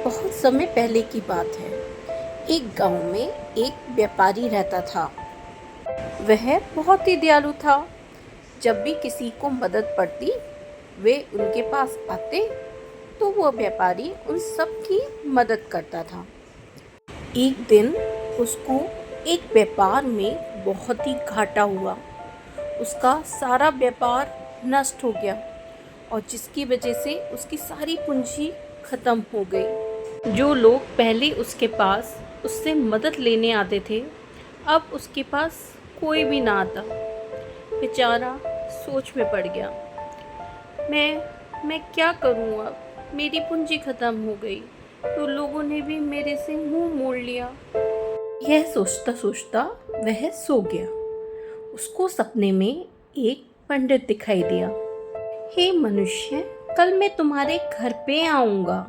बहुत समय पहले की बात है। एक गांव में एक व्यापारी रहता था। वह बहुत ही दयालु था। जब भी किसी को मदद पड़ती वे उनके पास आते तो वह व्यापारी उन सब की मदद करता था। एक दिन उसको एक व्यापार में बहुत ही घाटा हुआ। उसका सारा व्यापार नष्ट हो गया और जिसकी वजह से उसकी सारी पूंजी खत्म हो गई। जो लोग पहले उसके पास उससे मदद लेने आते थे, अब उसके पास कोई भी ना आता। बेचारा सोच में पड़ गया। मैं क्या करूं अब? मेरी पूंजी खत्म हो गई तो लोगों ने भी मेरे से मुंह मोड़ लिया। यह सोचता सोचता वह सो गया। उसको सपने में एक पंडित दिखाई दिया। हे मनुष्य, कल मैं तुम्हारे घर पे आऊँगा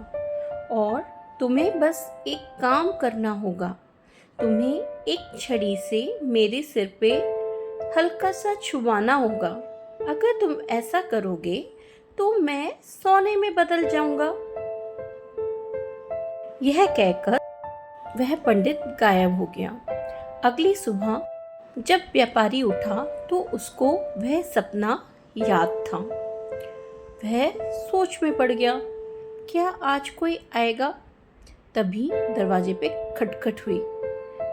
और तुम्हें बस एक काम करना होगा। तुम्हें एक छड़ी से मेरे सिर पे हल्का सा छुआना होगा। अगर तुम ऐसा करोगे तो मैं सोने में बदल जाऊंगा। यह कहकर वह पंडित गायब हो गया। अगली सुबह जब व्यापारी उठा तो उसको वह सपना याद था। वह सोच में पड़ गया, क्या आज कोई आएगा? तभी दरवाजे पे खटखट हुई।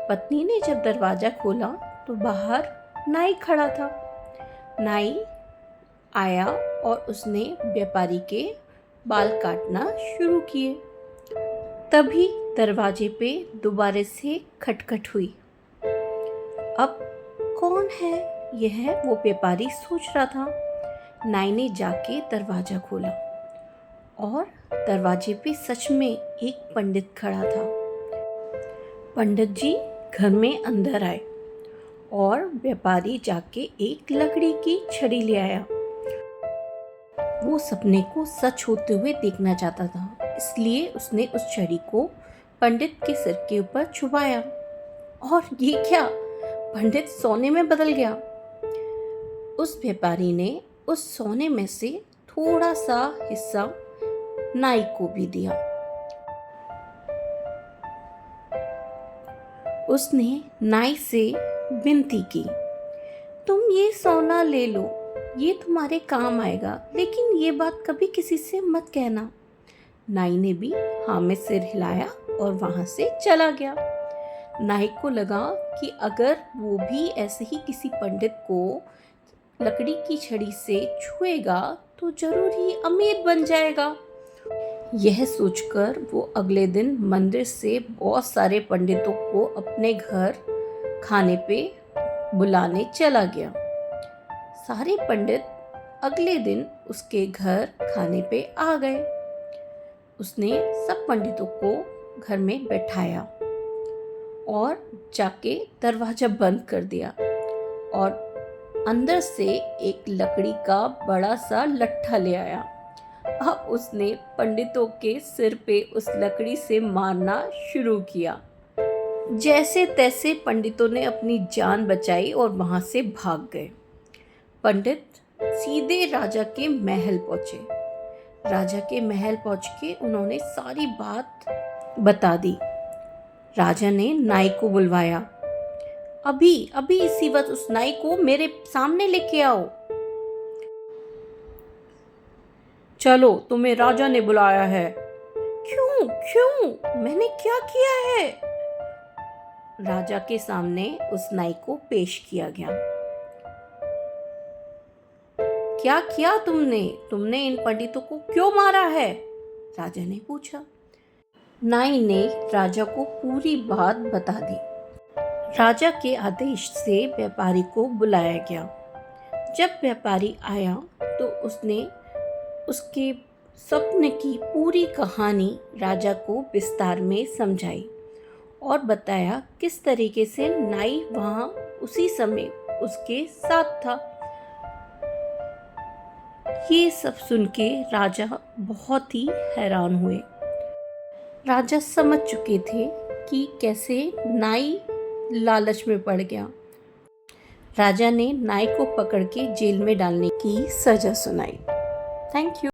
पत्नी ने जब दरवाजा खोला तो बाहर नाई खड़ा था। नाई आया और उसने व्यापारी के बाल काटना शुरू किए। तभी दरवाजे पे दोबारा से खटखट हुई। अब कौन है? यह वो व्यापारी सोच रहा था। नाई ने जाके दरवाजा खोला और दरवाजे पे सच में एक पंडित खड़ा था। पंडित जी घर में अंदर आए और व्यापारी जाके एक लकड़ी की छड़ी ले आया। वो सपने को सच होते हुए देखना चाहता था, इसलिए उसने उस छड़ी को पंडित के सिर के ऊपर छुपाया। और ये क्या, पंडित सोने में बदल गया। उस व्यापारी ने उस सोने में से थोड़ा सा हिस्सा नाई को भी दिया। उसने नाई से विनती की, तुम ये सोना ले लो, ये तुम्हारे काम आएगा, लेकिन ये बात कभी किसी से मत कहना। नाई ने भी हाँ में सिर हिलाया और वहां से चला गया। नाई को लगा कि अगर वो भी ऐसे ही किसी पंडित को लकड़ी की छड़ी से छुएगा तो जरूर ही अमीर बन जाएगा। यह सोचकर वो अगले दिन मंदिर से बहुत सारे पंडितों को अपने घर खाने पे बुलाने चला गया। सारे पंडित अगले दिन उसके घर खाने पे आ गए। उसने सब पंडितों को घर में बैठाया और जाके दरवाजा बंद कर दिया और अंदर से एक लकड़ी का बड़ा सा लट्ठा ले आया। अब उसने पंडितों के सिर पे उस लकड़ी से मारना शुरू किया। जैसे तैसे पंडितों ने अपनी जान बचाई और वहां से भाग गए। पंडित सीधे राजा के महल पहुंचे। राजा के महल पहुंच के उन्होंने सारी बात बता दी। राजा ने नाई को बुलवाया। अभी अभी इसी वक्त उस नाई को मेरे सामने लेके आओ। चलो, तुम्हें राजा ने बुलाया है। क्यों क्यों, मैंने क्या किया है? राजा के सामने उस नाई को पेश किया गया। क्या किया तुमने इन पंडितों को क्यों मारा है? राजा ने पूछा। नाई ने राजा को पूरी बात बता दी। राजा के आदेश से व्यापारी को बुलाया गया। जब व्यापारी आया तो उसने उसके सपने की पूरी कहानी राजा को विस्तार में समझाई और बताया किस तरीके से नाई वहां उसी समय उसके साथ था। ये सब सुन के राजा बहुत ही हैरान हुए। राजा समझ चुके थे कि कैसे नाई लालच में पड़ गया। राजा ने नाई को पकड़ के जेल में डालने की सजा सुनाई। Thank you.